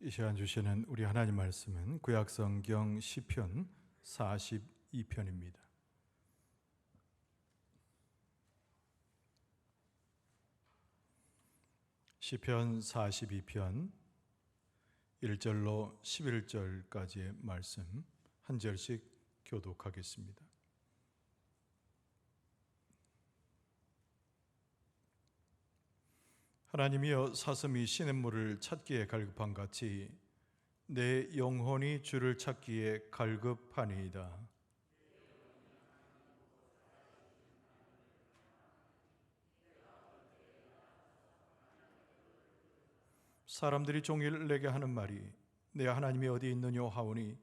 이 시간 주시는 우리 하나님 말씀은 구약성경 시편 42편입니다. 시편 42편 1절로 11절까지의 말씀 한 절씩 교독하겠습니다. 하나님이여, 사슴이 시냇물을 찾기에 갈급한 같이 내 영혼이 주를 찾기에 갈급하니이다. 사람들이 종일 내게 하는 말이 내 하나님이 어디 있느냐 하오니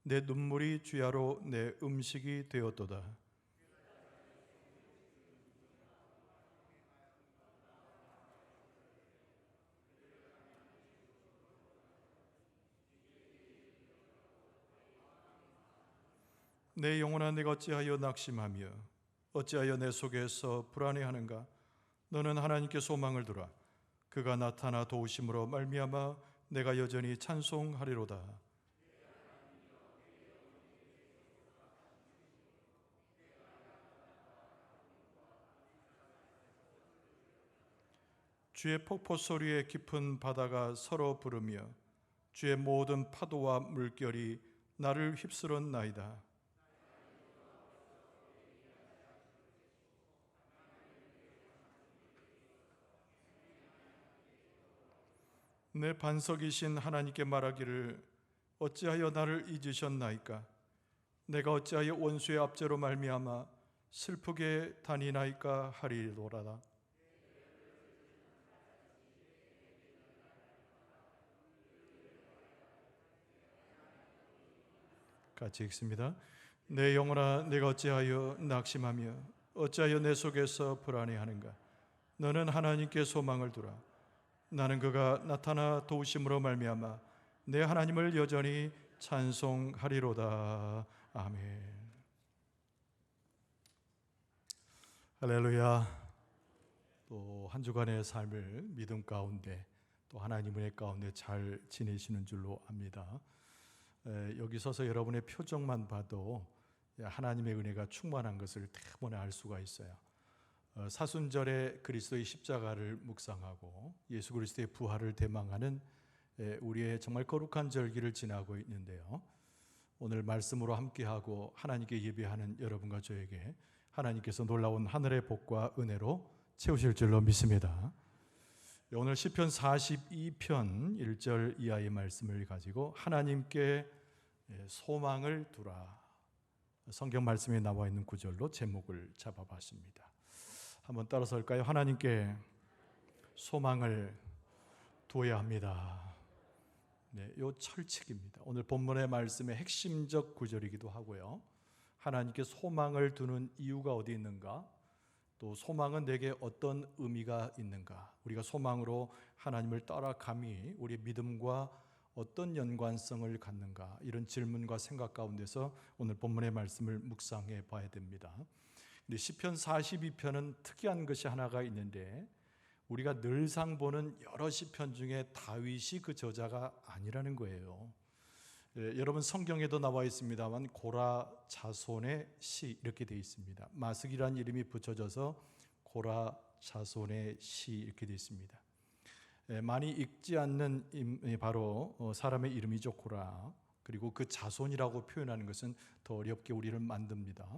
내 눈물이 주야로 내 음식이 되었도다. 내 영혼아, 내가 어찌하여 낙심하며 어찌하여 내 속에서 불안해하는가? 너는 하나님께 소망을 두라. 그가 나타나 도우심으로 말미암아 내가 여전히 찬송하리로다. 주의 폭포 소리에 깊은 바다가 서로 부르며 주의 모든 파도와 물결이 나를 휩쓸었나이다. 내 반석이신 하나님께 말하기를 어찌하여 나를 잊으셨나이까? 내가 어찌하여 원수의 압제로 말미암아 슬프게 다니나이까 하리로다. 같이 읽습니다. 내 영혼아, 내가 어찌하여 낙심하며 어찌하여 내 속에서 불안해하는가? 너는 하나님께 소망을 두라. 나는 그가 나타나 도우심으로 말미암아 내 하나님을 여전히 찬송하리로다. 아멘. 할렐루야. 또 한 주간의 삶을 믿음 가운데 또 하나님의 은혜 가운데 잘 지내시는 줄로 압니다. 여기 서서 여러분의 표정만 봐도 하나님의 은혜가 충만한 것을 때문에 알 수가 있어요. 사순절에 그리스도의 십자가를 묵상하고 예수 그리스도의 부활을 대망하는 우리의 정말 거룩한 절기를 지나고 있는데요. 오늘 말씀으로 함께하고 하나님께 예배하는 여러분과 저에게 하나님께서 놀라운 하늘의 복과 은혜로 채우실 줄로 믿습니다. 오늘 시편 42편 1절 이하의 말씀을 가지고 하나님께 소망을 두라, 성경 말씀에 나와 있는 구절로 제목을 잡아봤습니다. 한번 따라서 할까요? 하나님께 소망을 두어야 합니다. 네, 요 철칙입니다. 오늘 본문의 말씀의 핵심적 구절이기도 하고요. 하나님께 소망을 두는 이유가 어디 있는가? 또 소망은 내게 어떤 의미가 있는가? 우리가 소망으로 하나님을 따라감이 우리 믿음과 어떤 연관성을 갖는가? 이런 질문과 생각 가운데서 오늘 본문의 말씀을 묵상해 봐야 됩니다. 근데 시편 42편은 특이한 것이 하나가 있는데 우리가 늘상 보는 여러 시편 중에 다윗이 그 저자가 아니라는 거예요. 여러분 성경에도 나와 있습니다만 고라 자손의 시 이렇게 되어 있습니다. 마스기라는 이름이 붙여져서 고라 자손의 시 이렇게 되어 있습니다. 많이 읽지 않는 바로 사람의 이름이죠. 고라. 그리고 그 자손이라고 표현하는 것은 더 어렵게 우리를 만듭니다.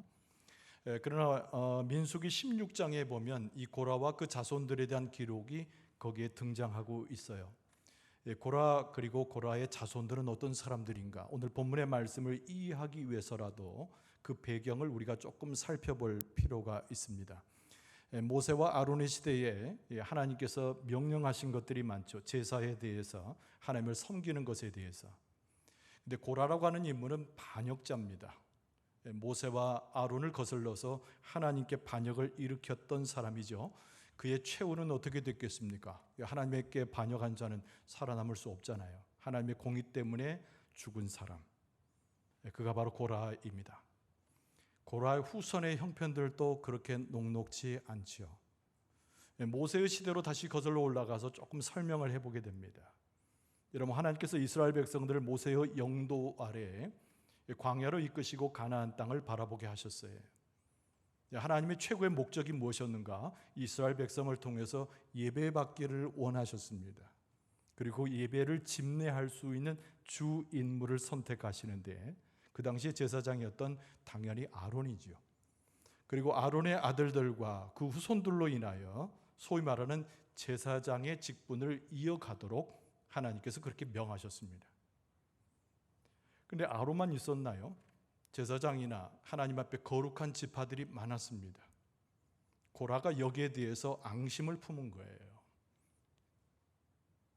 그러나 민수기 16장에 보면 이 고라와 그 자손들에 대한 기록이 거기에 등장하고 있어요. 고라 그리고 고라의 자손들은 어떤 사람들인가? 오늘 본문의 말씀을 이해하기 위해서라도 그 배경을 우리가 조금 살펴볼 필요가 있습니다. 모세와 아론의 시대에 하나님께서 명령하신 것들이 많죠. 제사에 대해서, 하나님을 섬기는 것에 대해서. 근데 고라라고 하는 인물은 반역자입니다. 모세와 아론을 거슬러서 하나님께 반역을 일으켰던 사람이죠. 그의 최후는 어떻게 됐겠습니까? 하나님께 반역한 자는 살아남을 수 없잖아요. 하나님의 공의 때문에 죽은 사람, 그가 바로 고라입니다. 고라의 후손의 형편들도 그렇게 녹록지 않지요. 모세의 시대로 다시 거슬러 올라가서 조금 설명을 해보게 됩니다. 여러분, 하나님께서 이스라엘 백성들을 모세의 영도 아래 광야로 이끄시고 가나안 땅을 바라보게 하셨어요. 하나님의 최고의 목적이 무엇이었는가? 이스라엘 백성을 통해서 예배받기를 원하셨습니다. 그리고 예배를 집례할 수 있는 주 인물을 선택하시는데 그 당시에 제사장이었던 당연히 아론이지요. 그리고 아론의 아들들과 그 후손들로 인하여 소위 말하는 제사장의 직분을 이어가도록 하나님께서 그렇게 명하셨습니다. 그런데 아론만 있었나요? 제사장이나 하나님 앞에 거룩한 지파들이 많았습니다. 고라가 여기에 대해서 앙심을 품은 거예요.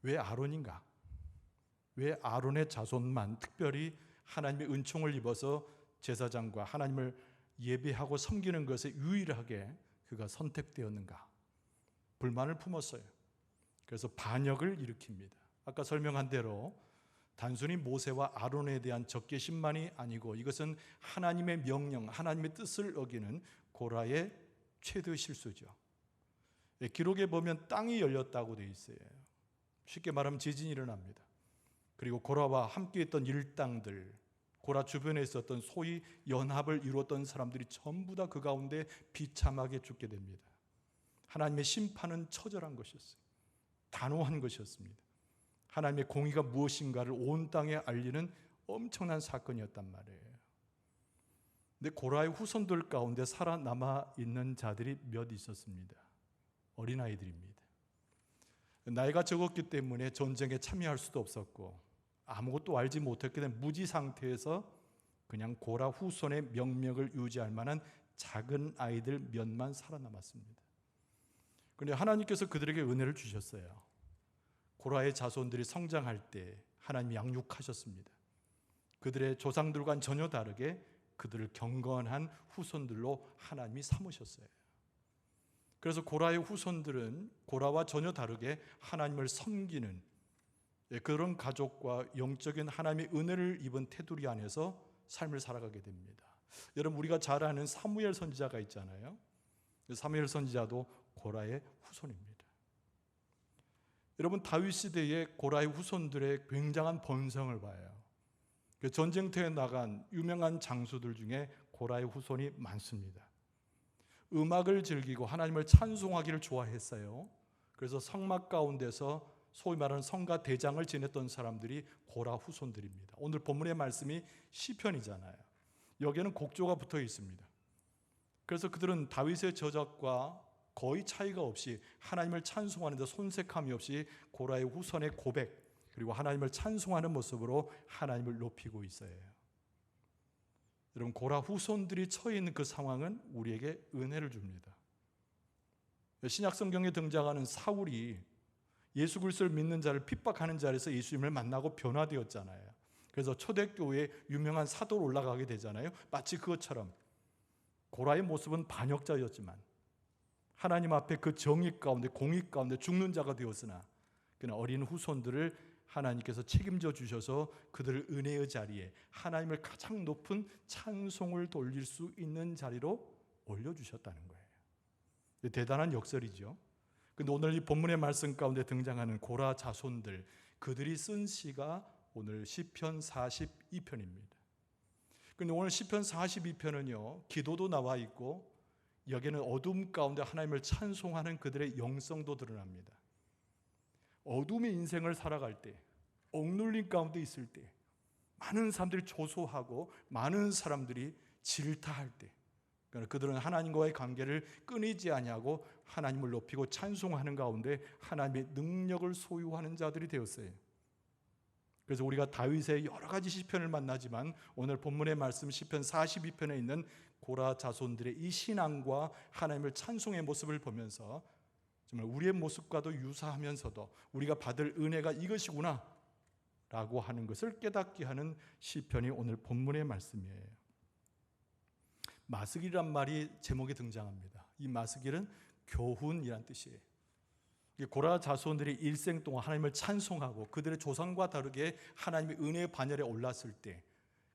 왜 아론인가? 왜 아론의 자손만 특별히 하나님의 은총을 입어서 제사장과 하나님을 예배하고 섬기는 것에 유일하게 그가 선택되었는가? 불만을 품었어요. 그래서 반역을 일으킵니다. 아까 설명한 대로 단순히 모세와 아론에 대한 적개심만이 아니고 이것은 하나님의 명령, 하나님의 뜻을 어기는 고라의 최대 실수죠. 기록에 보면 땅이 열렸다고 되어 있어요. 쉽게 말하면 지진이 일어납니다. 그리고 고라와 함께했던 일당들, 고라 주변에 있었던 소위 연합을 이루었던 사람들이 전부 다 그 가운데 비참하게 죽게 됩니다. 하나님의 심판은 처절한 것이었어요. 단호한 것이었습니다. 하나님의 공의가 무엇인가를 온 땅에 알리는 엄청난 사건이었단 말이에요. 근데 고라의 후손들 가운데 살아남아 있는 자들이 몇 있었습니다. 어린아이들입니다. 나이가 적었기 때문에 전쟁에 참여할 수도 없었고 아무것도 알지 못했기 때문에 무지 상태에서 그냥 고라 후손의 명맥을 유지할 만한 작은 아이들 몇만 살아남았습니다. 그런데 하나님께서 그들에게 은혜를 주셨어요. 고라의 자손들이 성장할 때 하나님이 양육하셨습니다. 그들의 조상들과는 전혀 다르게 그들을 경건한 후손들로 하나님이 삼으셨어요. 그래서 고라의 후손들은 고라와 전혀 다르게 하나님을 섬기는 그런 가족과 영적인 하나님의 은혜를 입은 테두리 안에서 삶을 살아가게 됩니다. 여러분, 우리가 잘 아는 사무엘 선지자가 있잖아요. 사무엘 선지자도 고라의 후손입니다. 여러분, 다윗 시대에 고라의 후손들의 굉장한 번성을 봐요. 전쟁터에 나간 유명한 장수들 중에 고라의 후손이 많습니다. 음악을 즐기고 하나님을 찬송하기를 좋아했어요. 그래서 성막 가운데서 소위 말하는 성가 대장을 지냈던 사람들이 고라 후손들입니다. 오늘 본문의 말씀이 시편이잖아요. 여기에는 곡조가 붙어 있습니다. 그래서 그들은 다윗의 저작과 거의 차이가 없이 하나님을 찬송하는 데 손색함이 없이 고라의 후손의 고백 그리고 하나님을 찬송하는 모습으로 하나님을 높이고 있어요. 여러분, 고라 후손들이 처해 있는 그 상황은 우리에게 은혜를 줍니다. 신약 성경에 등장하는 사울이 예수 그리스도를 믿는 자를 핍박하는 자리에서 예수님을 만나고 변화되었잖아요. 그래서 초대교회에 유명한 사도로 올라가게 되잖아요. 마치 그것처럼 고라의 모습은 반역자였지만 하나님 앞에 그 정의 가운데 공의 가운데 죽는 자가 되었으나 그는 어린 후손들을 하나님께서 책임져 주셔서 그들을 은혜의 자리에 하나님을 가장 높은 찬송을 돌릴 수 있는 자리로 올려주셨다는 거예요. 대단한 역설이죠. 근데 오늘 이 본문의 말씀 가운데 등장하는 고라 자손들, 그들이 쓴 시가 오늘 시편 42편입니다. 근데 오늘 시편 42편은요, 기도도 나와 있고 여기는 어둠 가운데 하나님을 찬송하는 그들의 영성도 드러납니다. 어둠의 인생을 살아갈 때, 억눌림 가운데 있을 때, 많은 사람들이 조소하고 많은 사람들이 질타할 때, 그들은 하나님과의 관계를 끊이지 아니하고 하나님을 높이고 찬송하는 가운데 하나님의 능력을 소유하는 자들이 되었어요. 그래서 우리가 다윗의 여러 가지 시편을 만나지만 오늘 본문의 말씀 시편 42편에 있는 고라 자손들의 이 신앙과 하나님을 찬송의 모습을 보면서 정말 우리의 모습과도 유사하면서도 우리가 받을 은혜가 이것이구나 라고 하는 것을 깨닫게 하는 시편이 오늘 본문의 말씀이에요. 마스길이란 말이 제목에 등장합니다. 이 마스길은 교훈이란 뜻이에요. 고라 자손들이 일생 동안 하나님을 찬송하고 그들의 조상과 다르게 하나님의 은혜의 반열에 올랐을 때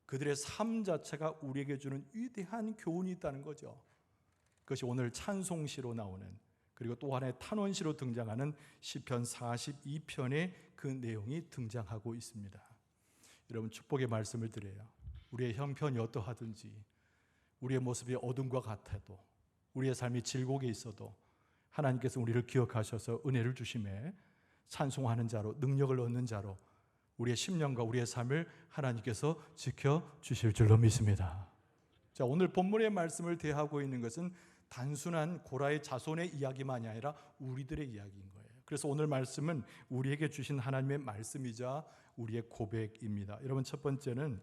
그들의 삶 자체가 우리에게 주는 위대한 교훈이 있다는 거죠. 그것이 오늘 찬송시로 나오는 그리고 또 하나의 탄원시로 등장하는 시편 42편의 그 내용이 등장하고 있습니다. 여러분, 축복의 말씀을 드려요. 우리의 형편이 어떠하든지, 우리의 모습이 어둠과 같아도, 우리의 삶이 질곡에 있어도 하나님께서 우리를 기억하셔서 은혜를 주심에 찬송하는 자로, 능력을 얻는 자로 우리의 심령과 우리의 삶을 하나님께서 지켜주실 줄로 믿습니다. 자, 오늘 본문의 말씀을 대하고 있는 것은 단순한 고라의 자손의 이야기만이 아니라 우리들의 이야기인 거예요. 그래서 오늘 말씀은 우리에게 주신 하나님의 말씀이자 우리의 고백입니다. 여러분, 첫 번째는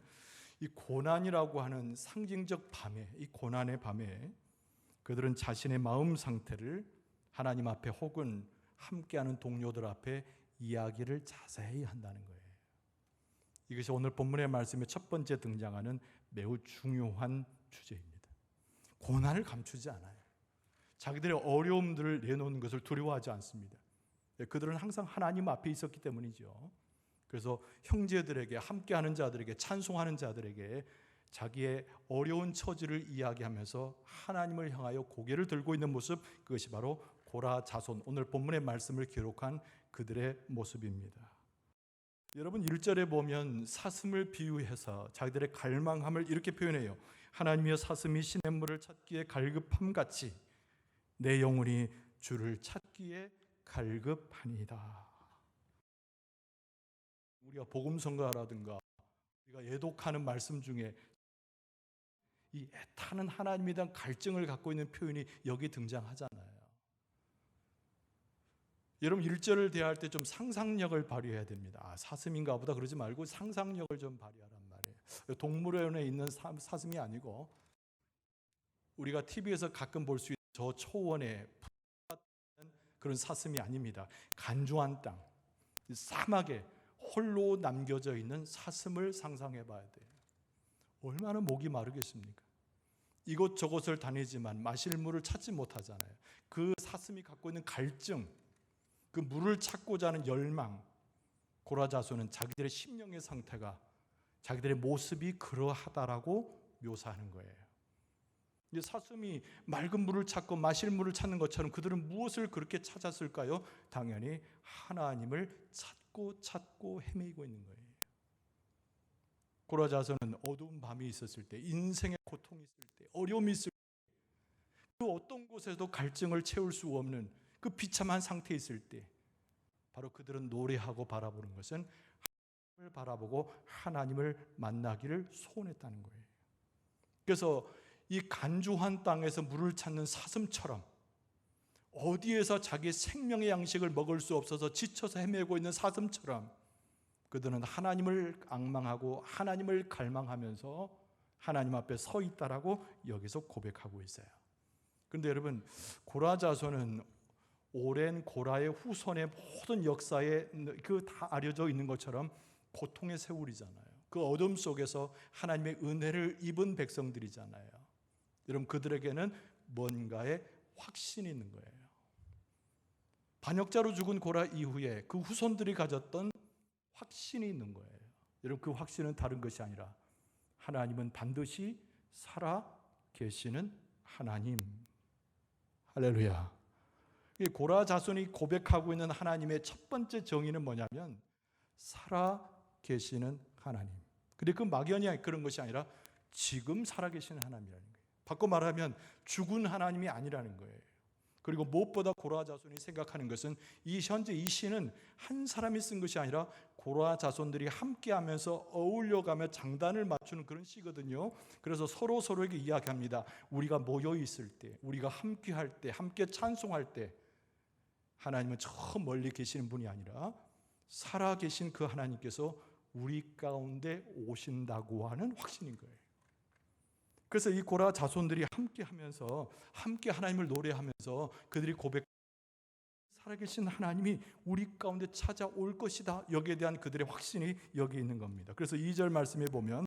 이 고난이라고 하는 상징적 밤에, 이 고난의 밤에 그들은 자신의 마음 상태를 하나님 앞에 혹은 함께하는 동료들 앞에 이야기를 자세히 한다는 거예요. 이것이 오늘 본문의 말씀의 첫 번째 등장하는 매우 중요한 주제입니다. 고난을 감추지 않아요. 자기들의 어려움들을 내놓는 것을 두려워하지 않습니다. 그들은 항상 하나님 앞에 있었기 때문이죠. 그래서 형제들에게, 함께하는 자들에게, 찬송하는 자들에게 자기의 어려운 처지를 이야기하면서 하나님을 향하여 고개를 들고 있는 모습, 그것이 바로 고라 자손, 오늘 본문의 말씀을 기록한 그들의 모습입니다. 여러분, 1절에 보면 사슴을 비유해서 자기들의 갈망함을 이렇게 표현해요. 하나님이여, 사슴이 시냇물을 찾기에 갈급함같이 내 영혼이 주를 찾기에 갈급하니이다. 우리가 복음성가라든가 우리가 예독하는 말씀 중에 이 애타는 하나님에 대한 갈증을 갖고 있는 표현이 여기 등장하잖아요. 여러분, 1절을 대할 때 좀 상상력을 발휘해야 됩니다. 사슴인가 보다 그러지 말고 상상력을 좀 발휘하란 말이에요. 동물원에 있는 사슴이 아니고 우리가 TV에서 가끔 볼 수 있는 저 초원의 그런 사슴이 아닙니다. 간주한 땅, 사막에 홀로 남겨져 있는 사슴을 상상해 봐야 돼요. 얼마나 목이 마르겠습니까? 이곳저곳을 다니지만 마실 물을 찾지 못하잖아요. 그 사슴이 갖고 있는 갈증, 그 물을 찾고자 하는 열망, 고라 자손은 자기들의 심령의 상태가, 자기들의 모습이 그러하다라고 묘사하는 거예요. 사슴이 맑은 물을 찾고 마실 물을 찾는 것처럼 그들은 무엇을 그렇게 찾았을까요? 당연히 하나님을 찾고 헤매고 있는 거예요. 고라 자손은 어두운 밤이 있었을 때, 인생의 고통이 있을 때, 어려움이 있을 때, 그 어떤 곳에도 갈증을 채울 수 없는 그 비참한 상태에 있을 때 바로 그들은 노래하고 바라보는 것은 하나님을 바라보고 하나님을 만나기를 소원했다는 거예요. 그래서 이 간주한 땅에서 물을 찾는 사슴처럼 어디에서 자기 생명의 양식을 먹을 수 없어서 지쳐서 헤매고 있는 사슴처럼 그들은 하나님을 앙망하고 하나님을 갈망하면서 하나님 앞에 서 있다라고 여기서 고백하고 있어요. 그런데 여러분, 고라 자손은 오랜 고라의 후손의 모든 역사에 그 다 알려져 있는 것처럼 고통의 세월이잖아요. 그 어둠 속에서 하나님의 은혜를 입은 백성들이잖아요. 여러분, 그들에게는 뭔가의 확신이 있는 거예요. 반역자로 죽은 고라 이후에 그 후손들이 가졌던 확신이 있는 거예요. 여러분, 그 확신은 다른 것이 아니라 하나님은 반드시 살아 계시는 하나님. 할렐루야. 이 고라 자손이 고백하고 있는 하나님의 첫 번째 정의는 뭐냐면 살아 계시는 하나님. 근데 그 막연히 그런 것이 아니라 지금 살아 계시는 하나님이라는 거예요. 바꿔 말하면 죽은 하나님이 아니라는 거예요. 그리고 무엇보다 고라 자손이 생각하는 것은 이 현재 이 시는 한 사람이 쓴 것이 아니라 고라 자손들이 함께하면서 어울려가며 장단을 맞추는 그런 시거든요. 그래서 서로에게 이야기합니다. 우리가 모여 있을 때, 우리가 함께할 때, 함께 찬송할 때 하나님은 저 멀리 계시는 분이 아니라 살아계신 그 하나님께서 우리 가운데 오신다고 하는 확신인 거예요. 그래서 이 고라 자손들이 함께하면서 함께 하나님을 노래하면서 그들이 고백, 살아계신 하나님이 우리 가운데 찾아올 것이다. 여기에 대한 그들의 확신이 여기 있는 겁니다. 그래서 2절 말씀에 보면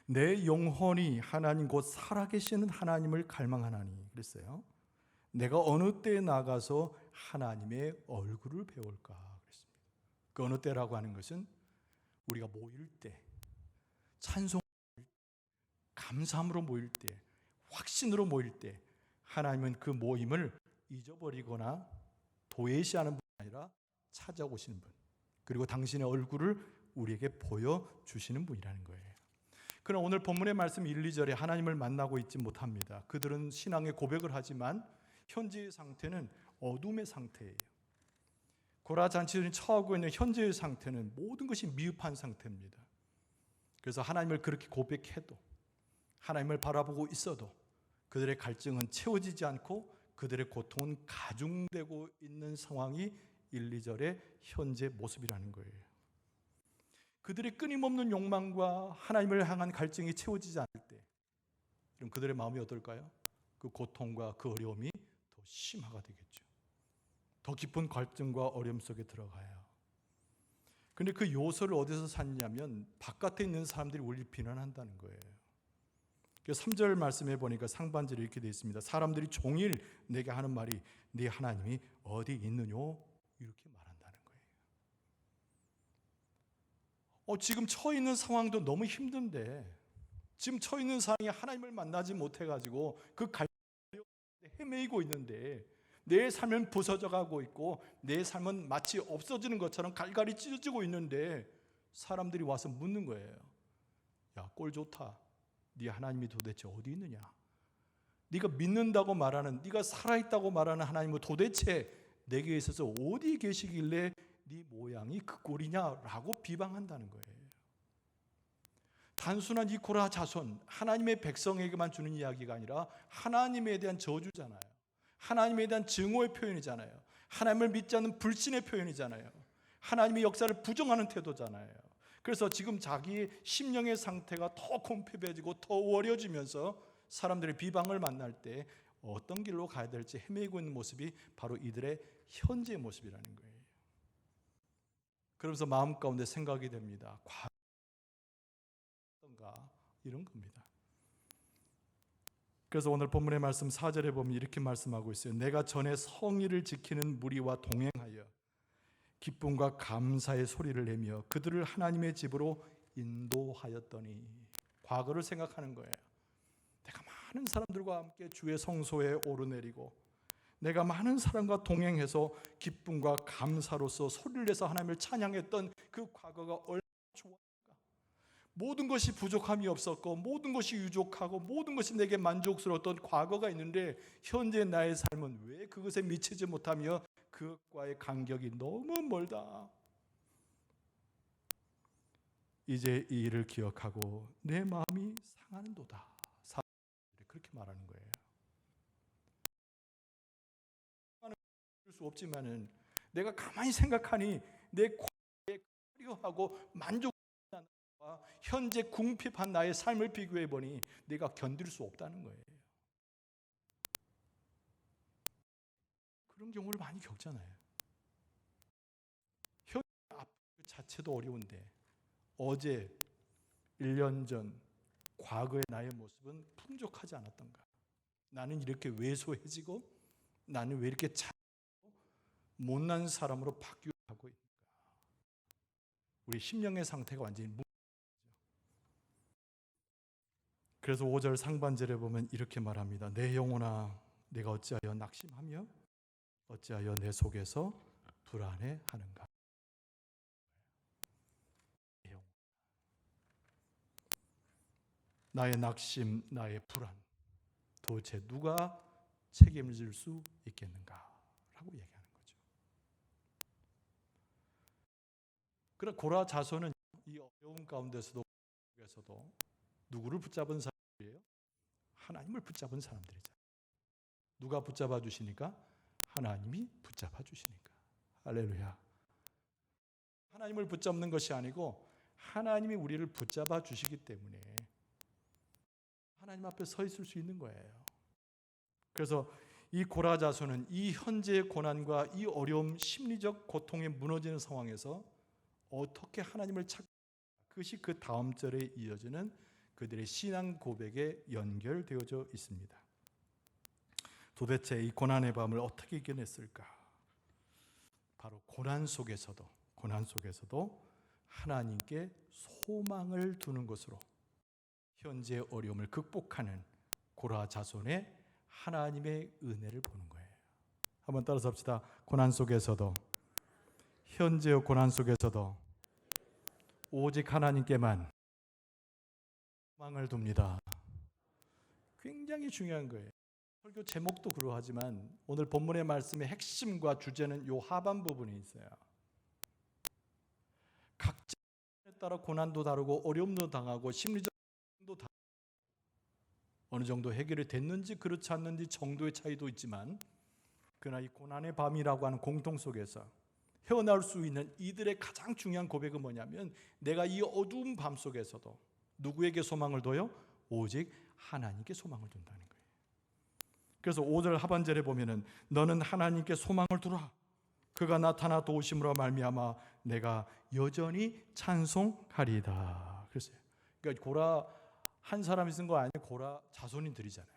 내 영혼이 하나님 곧 살아계시는 하나님을 갈망하나니 그랬어요. 내가 어느 때에 나가서 하나님의 얼굴을 배울까 그랬습니다. 그 어느 때라고 하는 것은 우리가 모일 때, 찬송, 감사함으로 모일 때, 확신으로 모일 때 하나님은 그 모임을 잊어버리거나 도외시하는 분이 아니라 찾아오시는 분, 그리고 당신의 얼굴을 우리에게 보여주시는 분이라는 거예요. 그러나 오늘 본문의 말씀 1, 2절에 하나님을 만나고 있지 못합니다. 그들은 신앙의 고백을 하지만 현재의 상태는 어둠의 상태예요. 고라 잔치들이 처하고 있는 현재의 상태는 모든 것이 미흡한 상태입니다. 그래서 하나님을 그렇게 고백해도, 하나님을 바라보고 있어도 그들의 갈증은 채워지지 않고 그들의 고통은 가중되고 있는 상황이 1, 2절의 현재 모습이라는 거예요. 그들의 끊임없는 욕망과 하나님을 향한 갈증이 채워지지 않을 때, 그럼 그들의 마음이 어떨까요? 그 고통과 그 어려움이 더 심화가 되겠죠. 더 깊은 갈증과 어려움 속에 들어가요. 근데 그 요소를 어디서 찾냐면 바깥에 있는 사람들이 우리를 비난한다는 거예요. 3절 말씀해 보니까 상반절에 이렇게 되어 있습니다. 사람들이 종일 내게 하는 말이 네 하나님이 어디 있느뇨? 이렇게 말한다는 거예요. 지금 처해 있는 상황도 너무 힘든데, 지금 처해 있는 상황이 하나님을 만나지 못해가지고 그 갈등에 헤매이고 있는데, 내 삶은 부서져 가고 있고 내 삶은 마치 없어지는 것처럼 갈갈이 찢어지고 있는데 사람들이 와서 묻는 거예요. 야, 꼴 좋다. 네 하나님이 도대체 어디 있느냐? 네가 믿는다고 말하는, 네가 살아있다고 말하는 하나님은 도대체 내게 있어서 어디 계시길래 네 모양이 그 꼴이냐라고 비방한다는 거예요. 단순한 이 고라 자손, 하나님의 백성에게만 주는 이야기가 아니라 하나님에 대한 저주잖아요. 하나님에 대한 증오의 표현이잖아요. 하나님을 믿지 않는 불신의 표현이잖아요. 하나님의 역사를 부정하는 태도잖아요. 그래서 지금 자기의 심령의 상태가 더 공패해지고 더 어려워지면서 사람들의 비방을 만날 때 어떤 길로 가야 될지 헤매고 있는 모습이 바로 이들의 현재의 모습이라는 거예요. 그러면서 마음 가운데 생각이 됩니다. 과거가 이런 겁니다. 그래서 오늘 본문의 말씀 4절에 보면 이렇게 말씀하고 있어요. 내가 전에 성의를 지키는 무리와 동행하여 기쁨과 감사의 소리를 내며 그들을 하나님의 집으로 인도하였더니, 과거를 생각하는 거예요. 내가 많은 사람들과 함께 주의 성소에 오르내리고 내가 많은 사람과 동행해서 기쁨과 감사로서 소리를 내서 하나님을 찬양했던 그 과거가 얼마나 좋았을까. 모든 것이 부족함이 없었고 모든 것이 유족하고 모든 것이 내게 만족스러웠던 과거가 있는데 현재 나의 삶은 왜 그것에 미치지 못하며 그것과의 간격이 너무 멀다. 이제 이 일을 기억하고 내 마음이 상하는도다. 사람들이 그렇게 말하는 거예요. 할 수 없지만은 내가 가만히 생각하니 내 과거에 그리워하고 만족하는 나와 현재 궁핍한 나의 삶을 비교해 보니 내가 견딜 수 없다는 거예요. 그런 경우를 많이 겪잖아요. 현재 앞 그 자체도 어려운데 어제 1년 전 과거의 나의 모습은 풍족하지 않았던가? 나는 이렇게 왜소해지고 나는 왜 이렇게 못난 사람으로 바뀌고 있는가? 우리 심령의 상태가 완전히 그래서 5절 상반절에 보면 이렇게 말합니다. 내 영혼아 내가 어찌하여 낙심하며 어찌하여 내 속에서 불안해하는가? 나의 낙심, 나의 불안 도대체 누가 책임질 수 있겠는가? 라고 얘기하는 거죠. 그러나 고라 자손은 이 어려움 가운데서도 누구를 붙잡은 사람들이에요? 하나님을 붙잡은 사람들이죠. 누가 붙잡아 주시니까? 하나님이 붙잡아 주시니까. 할렐루야. 하나님을 붙잡는 것이 아니고 하나님이 우리를 붙잡아 주시기 때문에 하나님 앞에 서 있을 수 있는 거예요. 그래서 이 고라 자손은 이 현재의 고난과 이 어려움, 심리적 고통에 무너지는 상황에서 어떻게 하나님을 찾고, 그것이 그 다음 절에 이어지는 그들의 신앙 고백에 연결되어져 있습니다. 도대체 이 고난의 밤을 어떻게 이겨냈을까? 바로 고난 속에서도 하나님께 소망을 두는 것으로 현재의 어려움을 극복하는 고라 자손의 하나님의 은혜를 보는 거예요. 한번 따라서 합시다. 고난 속에서도, 현재의 고난 속에서도 오직 하나님께만 소망을 둡니다. 굉장히 중요한 거예요. 설교 제목도 그러하지만 오늘 본문의 말씀의 핵심과 주제는 요 하반 부분에 있어요. 각자에 따라 고난도 다르고 어려움도 당하고 심리적 도 다르고 어느 정도 해결이 됐는지 그렇지 않는지 정도의 차이도 있지만, 그러나 이 고난의 밤이라고 하는 공통 속에서 헤어나올 수 있는 이들의 가장 중요한 고백은 뭐냐면, 내가 이 어두운 밤 속에서도 누구에게 소망을 둬요? 오직 하나님께 소망을 둔다는 거예요. 그래서 5절 하반절에 보면은 너는 하나님께 소망을 두라. 그가 나타나 도우심으로 말미암아 내가 여전히 찬송하리이다. 그랬어요. 그러니까 고라 한 사람이 쓴 거 아니에요. 고라 자손들이잖아요.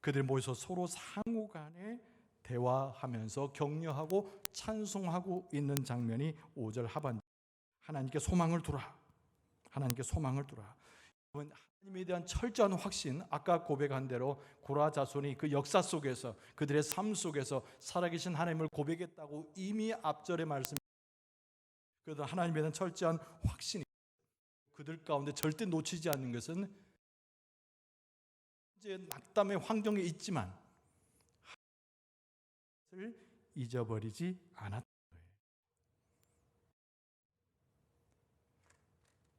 그들이 모여서 서로 상호간에 대화하면서 격려하고 찬송하고 있는 장면이 5절 하반절. 하나님께 소망을 두라. 하나님께 소망을 두라. 하나님에 대한 철저한 확신, 아까 고백한 대로 고라 자손이 그 역사 속에서 그들의 삶 속에서 살아계신 하나님을 고백했다고 이미 앞절의 말씀. 그래서 하나님에 대한 철저한 확신이 그들 가운데 절대 놓치지 않는 것은 이제 낙담의 환경에 있지만 하나님을 잊어버리지 않았다.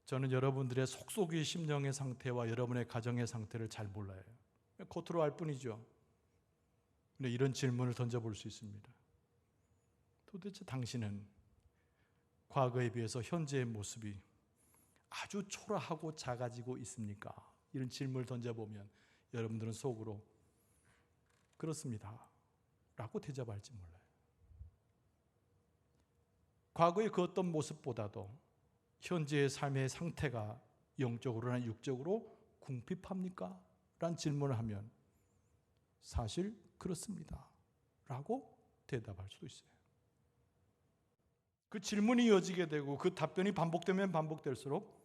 저는 여러분들의 속속의 심령의 상태와 여러분의 가정의 상태를 잘 몰라요. 겉으로 알 뿐이죠. 근데 이런 질문을 던져볼 수 있습니다. 도대체 당신은 과거에 비해서 현재의 모습이 아주 초라하고 작아지고 있습니까? 이런 질문을 던져보면 여러분들은 속으로 그렇습니다 라고 대답할지 몰라요. 과거의 그 어떤 모습보다도 현재의 삶의 상태가 영적으로나 육적으로 궁핍합니까? 라는 질문을 하면 사실 그렇습니다 라고 대답할 수도 있어요. 그 질문이 이어지게 되고 그 답변이 반복되면 반복될수록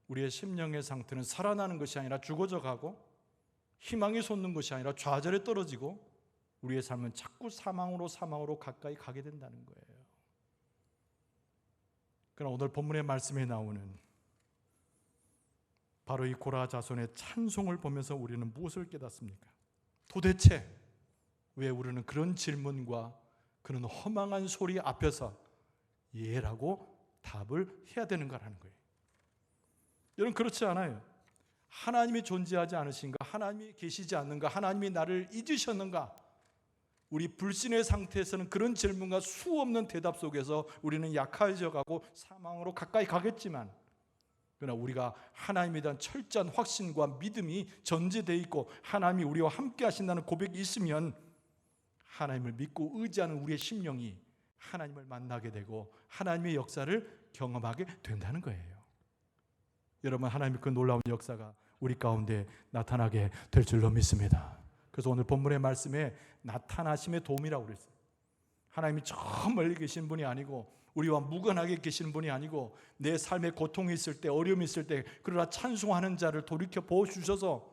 우리의 심령의 상태는 살아나는 것이 아니라 죽어져 가고, 희망이 솟는 것이 아니라 좌절에 떨어지고, 우리의 삶은 자꾸 사망으로 가까이 가게 된다는 거예요. 그러나 오늘 본문의 말씀에 나오는 바로 이 고라 자손의 찬송을 보면서 우리는 무엇을 깨닫습니까? 도대체 왜 우리는 그런 질문과 그런 허망한 소리 앞에서 예라고 답을 해야 되는가라는 거예요. 여러분, 그렇지 않아요. 하나님이 존재하지 않으신가? 하나님이 계시지 않는가? 하나님이 나를 잊으셨는가? 우리 불신의 상태에서는 그런 질문과 수없는 대답 속에서 우리는 약해져 가고 사망으로 가까이 가겠지만, 그러나 우리가 하나님에 대한 철저한 확신과 믿음이 전제되어 있고 하나님이 우리와 함께 하신다는 고백이 있으면 하나님을 믿고 의지하는 우리의 심령이 하나님을 만나게 되고 하나님의 역사를 경험하게 된다는 거예요. 여러분, 하나님의 그 놀라운 역사가 우리 가운데 나타나게 될 줄로 믿습니다. 그래서 오늘 본문의 말씀에 나타나심의 도움이라고 그랬어요. 하나님이 저 멀리 계신 분이 아니고 우리와 무관하게 계시는 분이 아니고 내 삶에 고통이 있을 때, 어려움이 있을 때 그러나 찬송하는 자를 돌이켜 보여주셔서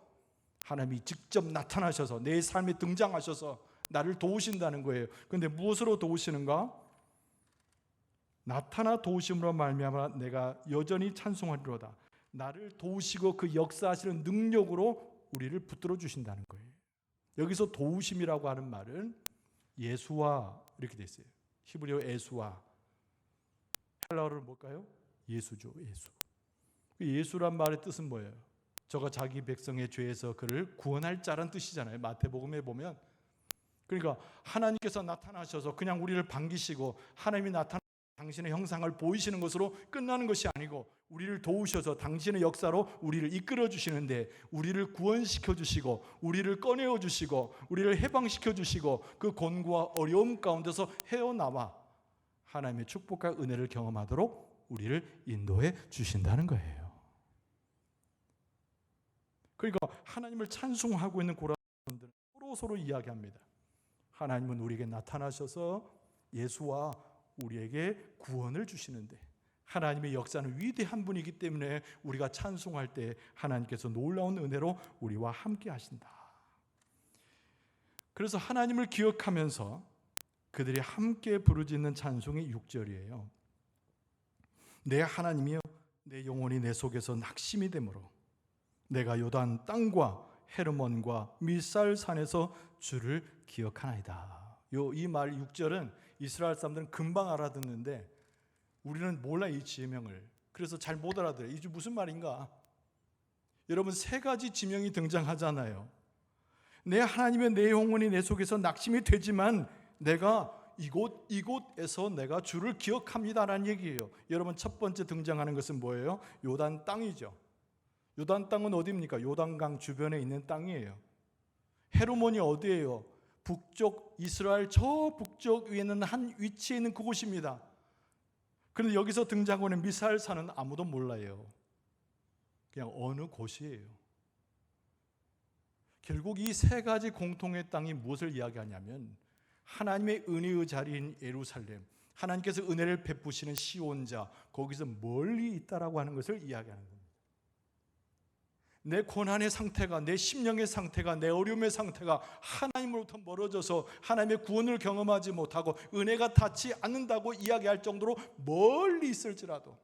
하나님이 직접 나타나셔서 내 삶에 등장하셔서 나를 도우신다는 거예요. 그런데 무엇으로 도우시는가? 나타나 도우심으로 말미암아 내가 여전히 찬송하리로다. 나를 도우시고 그 역사하시는 능력으로 우리를 붙들어 주신다는 거예요. 여기서 도우심이라고 하는 말은 예수와 이렇게 돼 있어요. 히브리어 예수와, 헬라어로 뭘까요? 예수죠. 예수. 예수란 말의 뜻은 뭐예요? 저가 자기 백성의 죄에서 그를 구원할 자란 뜻이잖아요. 마태복음에 보면. 그러니까 하나님께서 나타나셔서 그냥 우리를 반기시고 하나님이 나타나 당신의 형상을 보이시는 것으로 끝나는 것이 아니고 우리를 도우셔서 당신의 역사로 우리를 이끌어 주시는데, 우리를 구원시켜 주시고 우리를 꺼내어 주시고 우리를 해방시켜 주시고 그 곤고와 어려움 가운데서 헤어나와 하나님의 축복과 은혜를 경험하도록 우리를 인도해 주신다는 거예요. 그러니까 하나님을 찬송하고 있는 고라들은 서로 이야기합니다. 하나님은 우리에게 나타나셔서 예수와 우리에게 구원을 주시는데, 하나님의 역사는 위대한 분이기 때문에 우리가 찬송할 때 하나님께서 놀라운 은혜로 우리와 함께 하신다. 그래서 하나님을 기억하면서 그들이 함께 부르짖는 찬송이 6절이에요. 내 하나님이여, 내 영혼이 내 속에서 낙심이 되므로 내가 요단 땅과 헤르몬과 미살 산에서 주를 기억하나이다. 이 말 6절은 이스라엘 사람들은 금방 알아듣는데 우리는 몰라, 이 지명을. 그래서 잘 못 알아들어요. 이게 무슨 말인가? 여러분, 세 가지 지명이 등장하잖아요. 내 하나님의 내 영혼이 내 속에서 낙심이 되지만 내가 이곳에서 내가 주를 기억합니다라는 얘기예요. 여러분, 첫 번째 등장하는 것은 뭐예요? 요단 땅이죠. 요단 땅은 어디입니까? 요단강 주변에 있는 땅이에요. 헤르몬이 어디예요? 북쪽, 이스라엘 저 북쪽 위에는 한 위치에 있는 그곳입니다. 그런데 여기서 등장하는 미살산은 아무도 몰라요. 그냥 어느 곳이에요. 결국 이 세 가지 공통의 땅이 무엇을 이야기하냐면 하나님의 은혜의 자리인 예루살렘, 하나님께서 은혜를 베푸시는 시온자, 거기서 멀리 있다라고 하는 것을 이야기하는 겁니다. 내 고난의 상태가, 내 심령의 상태가, 내 어려움의 상태가 하나님으로부터 멀어져서 하나님의 구원을 경험하지 못하고 은혜가 닿지 않는다고 이야기할 정도로 멀리 있을지라도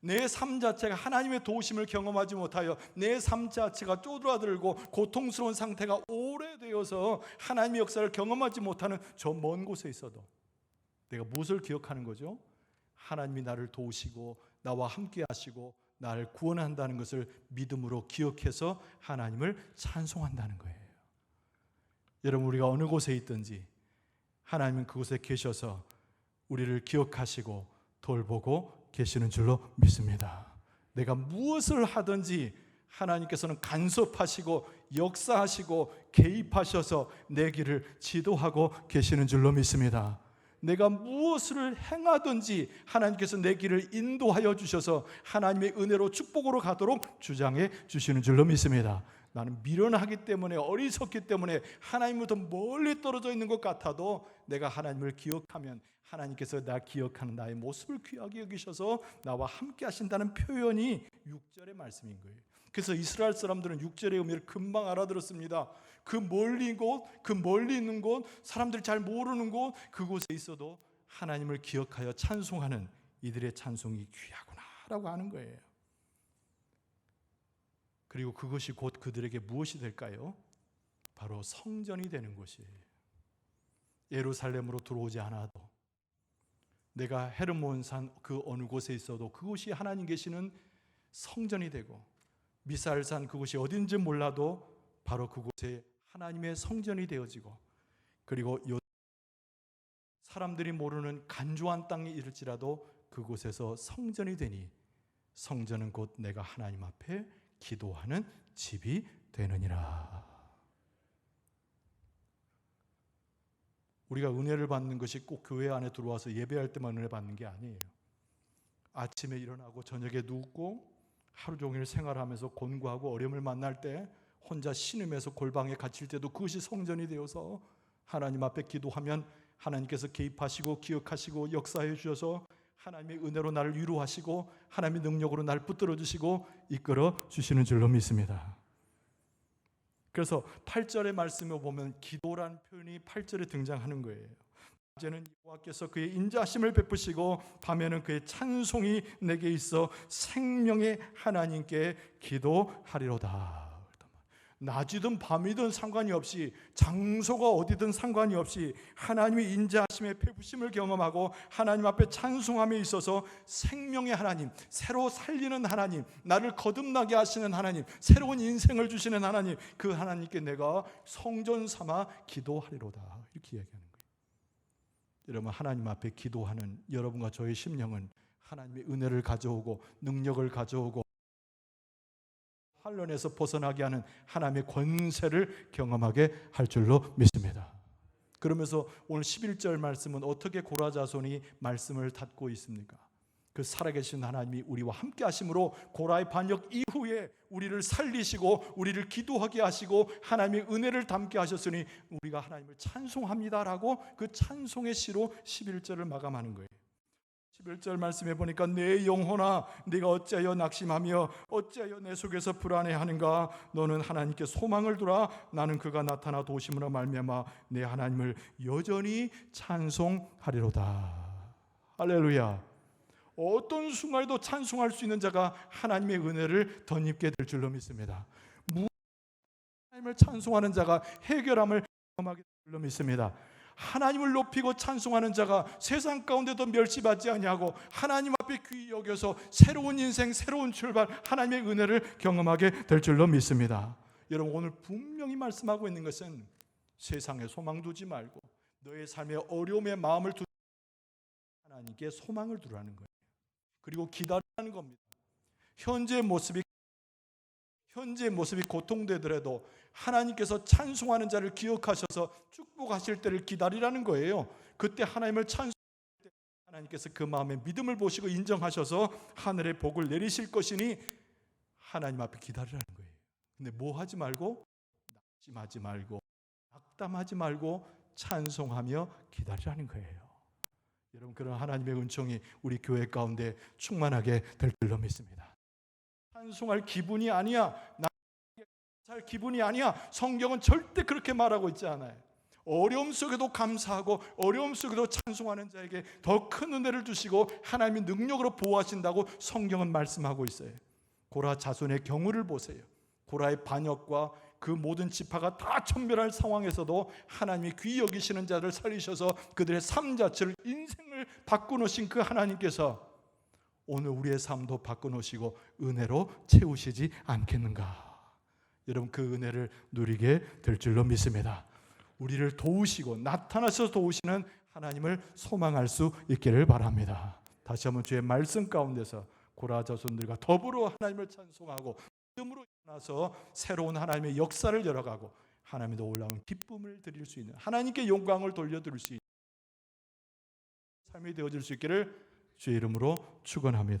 내 삶 자체가 하나님의 도우심을 경험하지 못하여 내 삶 자체가 쪼드라들고 고통스러운 상태가 오래되어서 하나님의 역사를 경험하지 못하는 저 먼 곳에 있어도 내가 무엇을 기억하는 거죠? 하나님이 나를 도우시고 나와 함께 하시고 나를 구원한다는 것을 믿음으로 기억해서 하나님을 찬송한다는 거예요. 여러분, 우리가 어느 곳에 있든지 하나님은 그곳에 계셔서 우리를 기억하시고 돌보고 계시는 줄로 믿습니다. 내가 무엇을 하든지 하나님께서는 간섭하시고 역사하시고 개입하셔서 내 길을 지도하고 계시는 줄로 믿습니다. 내가 무엇을 행하든지 하나님께서 내 길을 인도하여 주셔서 하나님의 은혜로 축복으로 가도록 주장해 주시는 줄로 믿습니다. 나는 미련하기 때문에, 어리석기 때문에 하나님으로부터 멀리 떨어져 있는 것 같아도 내가 하나님을 기억하면 하나님께서 나 기억하는 나의 모습을 귀하게 여기셔서 나와 함께 하신다는 표현이 6절의 말씀인 거예요. 그래서 이스라엘 사람들은 6절의 의미를 금방 알아들었습니다. 그 멀리 있는 곳, 사람들이 잘 모르는 곳, 그곳에 있어도 하나님을 기억하여 찬송하는 이들의 찬송이 귀하구나라고 하는 거예요. 그리고 그것이 곧 그들에게 무엇이 될까요? 바로 성전이 되는 것이에요. 예루살렘으로 들어오지 않아도 내가 헤르몬산 그 어느 곳에 있어도 그곳이 하나님 계시는 성전이 되고, 미살산 그곳이 어딘지 몰라도 바로 그곳에 하나님의 성전이 되어지고, 그리고 사람들이 모르는 간조한 땅에 이를지라도 그곳에서 성전이 되니 성전은 곧 내가 하나님 앞에 기도하는 집이 되느니라. 우리가 은혜를 받는 것이 꼭 교회 안에 들어와서 예배할 때만 은혜 받는 게 아니에요. 아침에 일어나고 저녁에 눕고 하루 종일 생활하면서 곤고하고 어려움을 만날 때 혼자 신음해서 골방에 갇힐 때도 그것이 성전이 되어서 하나님 앞에 기도하면 하나님께서 개입하시고 기억하시고 역사해 주셔서 하나님의 은혜로 나를 위로하시고 하나님의 능력으로 나를 붙들어 주시고 이끌어 주시는 줄로 믿습니다. 그래서 8절의 말씀을 보면 기도라는 표현이 8절에 등장하는 거예요. 낮에는 여호와께서 그의 인자하심을 베푸시고 밤에는 그의 찬송이 내게 있어 생명의 하나님께 기도하리로다. 낮이든 밤이든 상관이 없이, 장소가 어디든 상관이 없이 하나님의 인자하심의 베푸심을 경험하고 하나님 앞에 찬송함에 있어서 생명의 하나님, 새로 살리는 하나님, 나를 거듭나게 하시는 하나님, 새로운 인생을 주시는 하나님, 그 하나님께 내가 성전 삼아 기도하리로다, 이렇게 이야기하는 거예요. 여러분, 하나님 앞에 기도하는 여러분과 저의 심령은 하나님의 은혜를 가져오고 능력을 가져오고 환란에서 벗어나게 하는 하나님의 권세를 경험하게 할 줄로 믿습니다. 그러면서 오늘 11절 말씀은 어떻게 고라 자손이 말씀을 닫고 있습니까? 그 살아계신 하나님이 우리와 함께 하심으로 고라의 반역 이후에 우리를 살리시고 우리를 기도하게 하시고 하나님의 은혜를 담게 하셨으니 우리가 하나님을 찬송합니다라고 그 찬송의 시로 11절을 마감하는 거예요. 11절 말씀해 보니까 내 영혼아 네가 어찌하여 낙심하며 어찌하여 내 속에서 불안해하는가. 너는 하나님께 소망을 두라. 나는 그가 나타나 도심으로 말미암아 내 하나님을 여전히 찬송하리로다. 할렐루야. 어떤 순간에도 찬송할 수 있는 자가 하나님의 은혜를 덧입게 될 줄로 믿습니다. 하나님을 찬송하는 자가 해결함을 경험하게 될 줄로 믿습니다. 하나님을 높이고 찬송하는 자가 세상 가운데도 멸시받지 아니하고 하나님 앞에 귀히 여겨서 새로운 인생, 새로운 출발, 하나님의 은혜를 경험하게 될 줄로 믿습니다. 여러분, 오늘 분명히 말씀하고 있는 것은 세상에 소망 두지 말고 너의 삶의 어려움에 마음을 두지 말고 하나님께 소망을 두라는 거예요. 그리고 기다리라는 겁니다. 현재의 모습이 고통되더라도 하나님께서 찬송하는 자를 기억하셔서 축복하실 때를 기다리라는 거예요. 그때 하나님을 찬송할 때 하나님께서 그 마음의 믿음을 보시고 인정하셔서 하늘의 복을 내리실 것이니 하나님 앞에 기다리라는 거예요. 근데 뭐 하지 말고, 낙심하지 말고, 낙담하지 말고 찬송하며 기다리라는 거예요. 여러분, 그런 하나님의 은총이 우리 교회 가운데 충만하게 될 줄로 믿습니다. 찬송할 기분이 아니야, 살 기분이 아니야. 성경은 절대 그렇게 말하고 있지 않아요. 어려움 속에도 감사하고 어려움 속에도 찬송하는 자에게 더 큰 은혜를 주시고 하나님의 능력으로 보호하신다고 성경은 말씀하고 있어요. 고라 자손의 경우를 보세요. 고라의 반역과 그 모든 지파가 다 천멸할 상황에서도 하나님이 귀히 여기시는 자를 살리셔서 그들의 삶 자체를, 인생을 바꾸놓으신 그 하나님께서 오늘 우리의 삶도 바꿔놓으시고 은혜로 채우시지 않겠는가. 여러분, 그 은혜를 누리게 될 줄로 믿습니다. 우리를 도우시고 나타나셔서 도우시는 하나님을 소망할 수 있기를 바랍니다. 다시 한번 주의 말씀 가운데서 고라 자손들과 더불어 하나님을 찬송하고 믿음으로 일어나서 새로운 하나님의 역사를 열어가고 하나님의 놀라운 기쁨을 드릴 수 있는, 하나님께 영광을 돌려드릴 수 있는 삶이 되어질 수 있기를 주의 이름으로 축원합니다.